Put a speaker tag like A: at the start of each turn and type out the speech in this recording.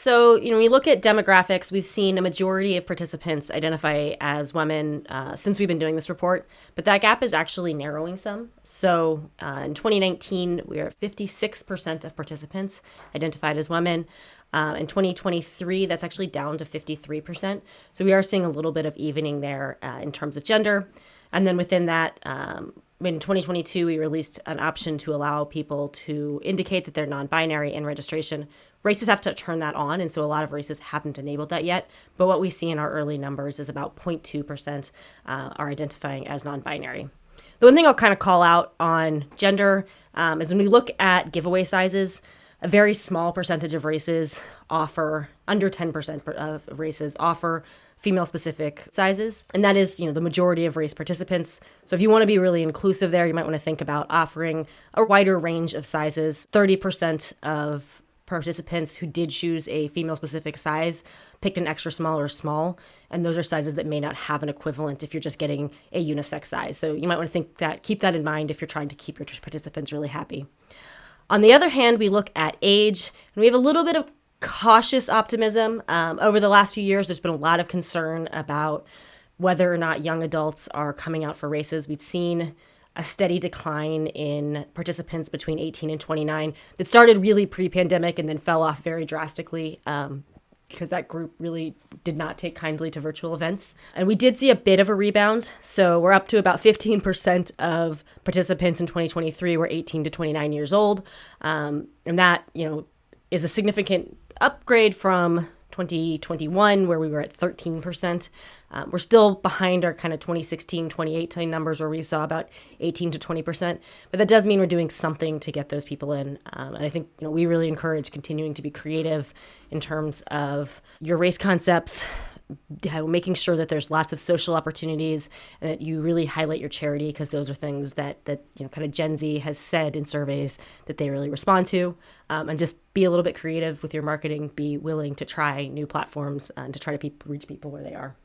A: So, when you look at demographics, we've seen a majority of participants identify as women since we've been doing this report, but that gap is actually narrowing some. So in 2019, we were at 56% of participants identified as women. In 2023, that's actually down to 53%. So we are seeing a little bit of evening there in terms of gender. And then within that, in 2022, we released an option to allow people to indicate that they're non-binary in registration. Races have to turn that on, and so a lot of races haven't enabled that yet. But what we see in our early numbers is about 0.2% are identifying as non-binary. The one thing I'll kind of call out on gender is when we look at giveaway sizes, a very small percentage of races offer, under 10% of races offer female-specific sizes, and that is, the majority of race participants. So if you want to be really inclusive there, you might want to think about offering a wider range of sizes. 30% of participants who did choose a female-specific size picked an extra small or small, and those are sizes that may not have an equivalent if you're just getting a unisex size. So you might want to keep that in mind if you're trying to keep your participants really happy. On the other hand, we look at age, and we have a little bit of cautious optimism. Over the last few years, there's been a lot of concern about whether or not young adults are coming out for races. We've seen a steady decline in participants between 18 and 29 that started really pre-pandemic and then fell off very drastically because that group really did not take kindly to virtual events. And we did see a bit of a rebound. So we're up to about 15% of participants in 2023 were 18 to 29 years old. And that, is a significant upgrade from 2021, where we were at 13%. We're still behind our kind of 2016, 2018 numbers where we saw about 18 to 20%. But that does mean we're doing something to get those people in. And I think we really encourage continuing to be creative in terms of your race concepts, making sure that there's lots of social opportunities and that you really highlight your charity, because those are things that kind of Gen Z has said in surveys that they really respond to. And just be a little bit creative with your marketing, be willing to try new platforms and to try to reach people where they are.